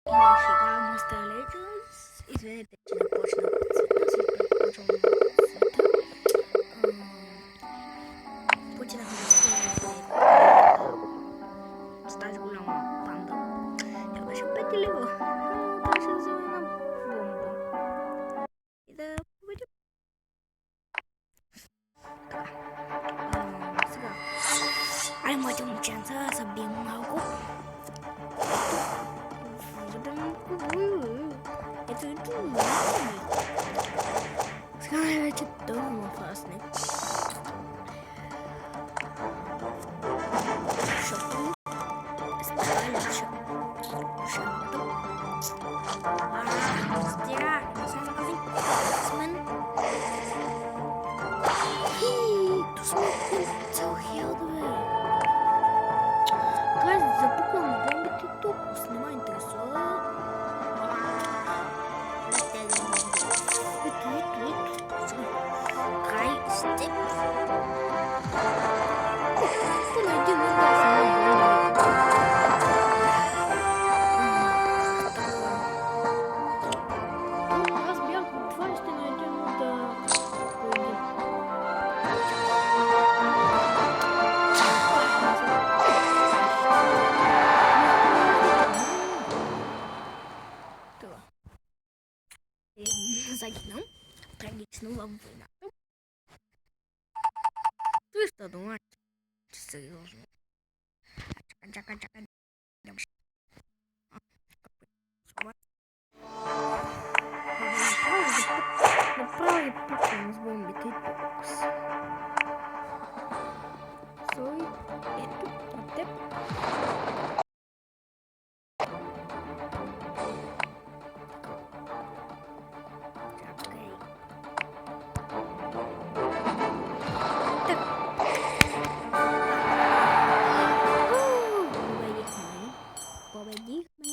Chegar, mostrar letras. Извинете, че не почнах от света. След като почвам от света. Почнахме да строим с тази голяма панда. Тя беше 5 лева. Трябваше да взема една бомба. И да победим. Сега. Ай, моите момченца, са бием малко. Ето. Сега най-вече долу ма фасне. Защото става леша. Шалото. Стига, не съм магазин. С мен. То сме цял хелдове. Трябва да запуквам бомбите тук. Снима интересува. Край степ. Понайди ме да съм аз бях това ще найдем да поедим. Това. Загинам. Трагично във войната. Твиста дома. Сериозно. Чакай. Направо ги пукам с бомбите и тук. Сой, ето, на теб. Чакай. Победихме.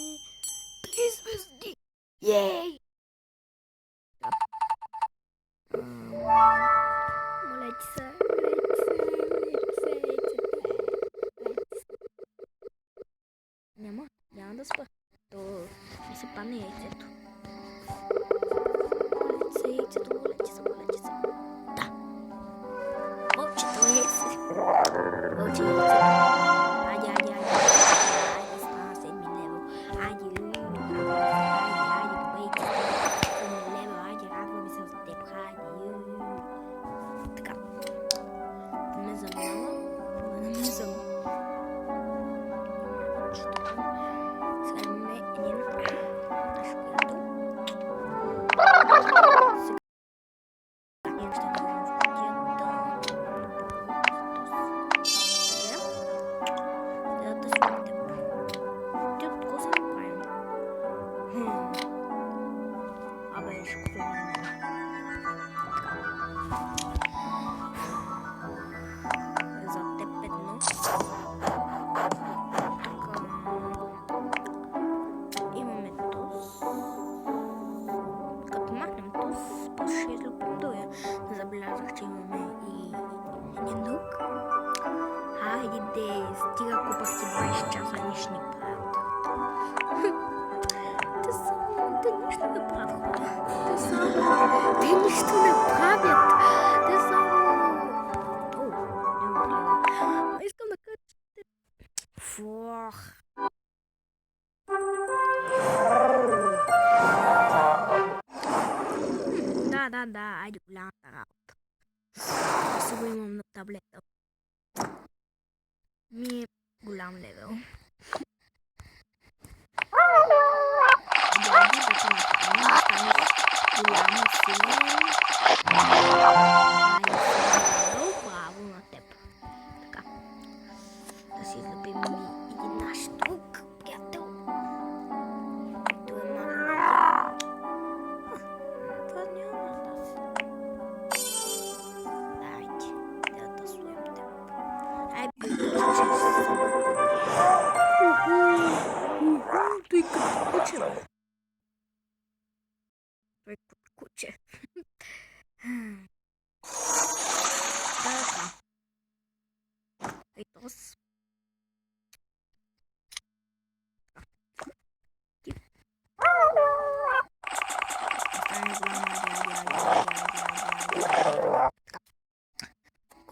3 звезди. Ей! Молете се. Няма да спа. То не се падне яйцето. Молете се яйцето, молете се. Да. Вълчето яйце. Вълче яйцето. Айде. Айде, стана 7 лево. Айде, побейте. 7 лево, айде, радваме се за теб. Айде. Така. Влезам много. Сега имаме един наш приятел. Сега ще направим в кутията. Сега да сме теб. Ти от какво се направим? Абе, ще купим. За теб едно. Имаме тоз. Като махнем тоз, после ще излюпим тоя. Не забелязах, че имаме и един друг. Хайде де, стига купахте 20 часа, нищо не правят. Те нищо не правят хора. Те нищо не правят. Те само... Искам да кажа, че... Фух. Да, айде голямата работа. Аз го имам на таблета. Ми е голям левел. Айде да се направим, да стане голям и силен. Айде левел, браво на теб. Така. Да си излепим един наш друг приятел. Той е малко. Това няма да се. Айде, да слоем теб. Ай, той като куче. Той като куче. Така. Ето с.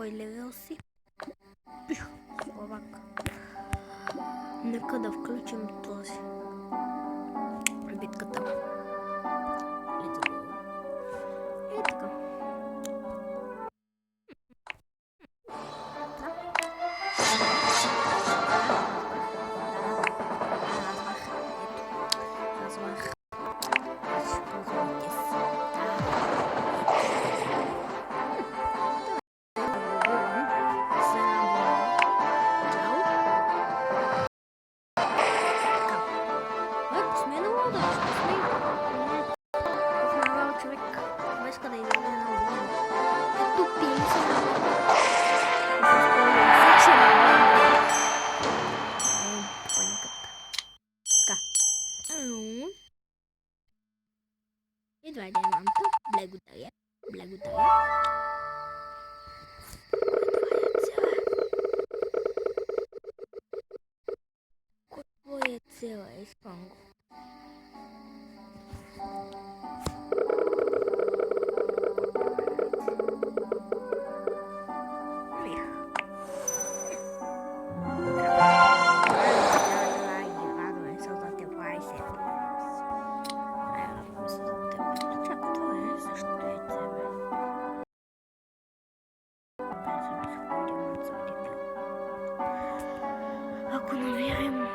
спойлерил си. Словак. Нека да включим този. Битката. И така. Едва ли мамка. Благодаря. Благодаря. Какво е цела? Искам го. Ако намерим...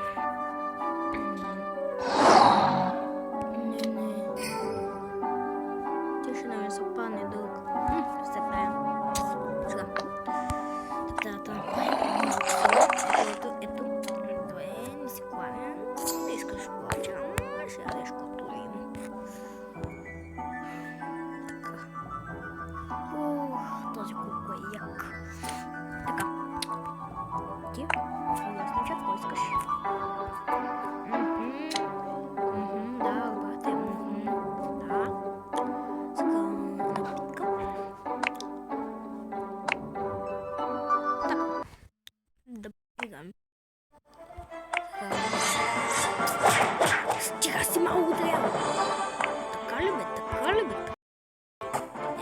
Не. Ти ще не се падне дълг. Все правим. Сега. Така да направим. Ето. Добре, не си клавя. Не искаш плача. Ще ядеш както има. Така. Този колко е як. Така. Ти? Ясно, какво искаш? Да, обрате. Да. Сега напитка. Така. Да пигам. Стига си малко трябва. Така ли бе?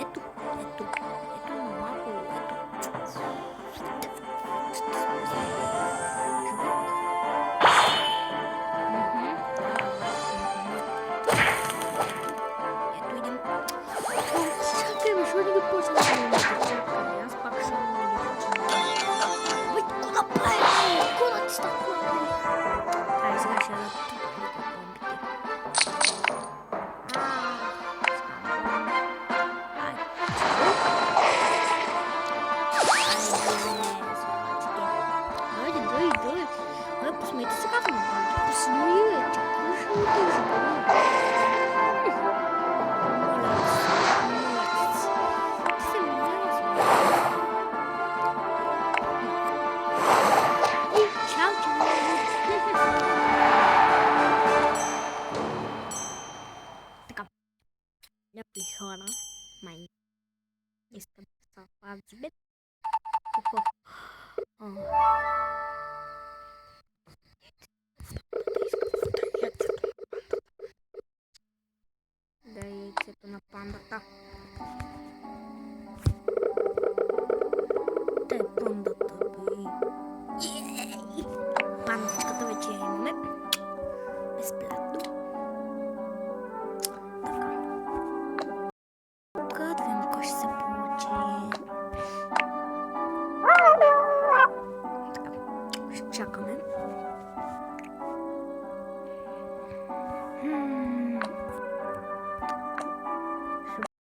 Ето малко, Аз пак ще какво направи? Какво да ти става направи? Ай, сега ще да посмейте се казвам. Посмейте, че къща някои хора май искат да се пазят. Да, яйцето на пандата. Та е пандата, бе. Пандатката вече я имаме. Безплатно. Така, да видим кой ще се получи. Така, ще чакаме.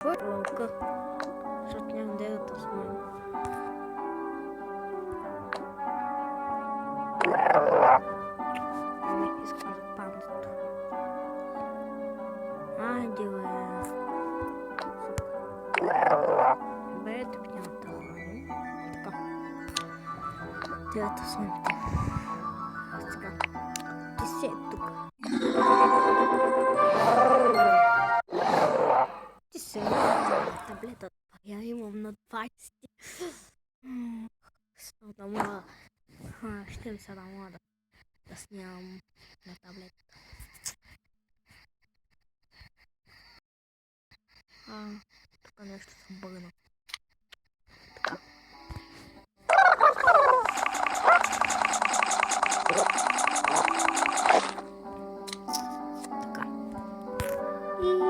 Лъка, защото нямам да да снимам. Не искам за пандата. Айде, бе. Бе, тук няма да снимам. Така. Трябва да снимам. Сега. Ти си е тук. Ти се таблетата. Я имам на 20. Да мога. Ще ми се да мога да снимам на таблетата. Тук нещо съм бъгна. Така.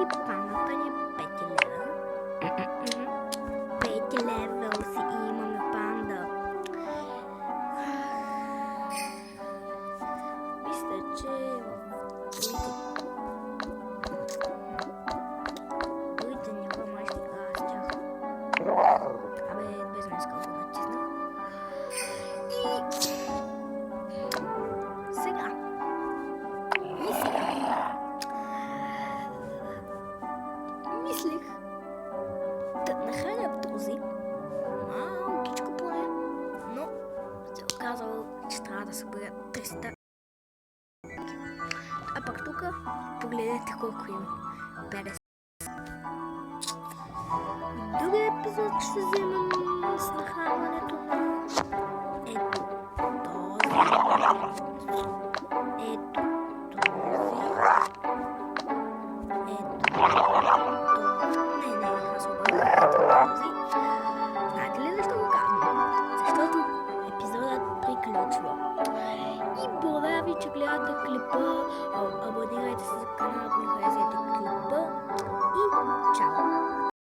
пандата ни е 5 лева. 5 левел си имаме панда. Мисля, че другите нива май ще играя с тях. Абе, без мен скълко натиснах. Сега. Мислих да нахраня този малкичко поне, но се оказало, че трябва да съберя 300. А пък тук погледнете колко има. 50. Другия епизод ще вземем с нахранването на ето този. Ето този. Знаете ли защо го казвам? Защото епизодът приключва. И благодаря ви, че гледате клипа. Абонирайте се за каналът ми, харесайте клипа. И чао!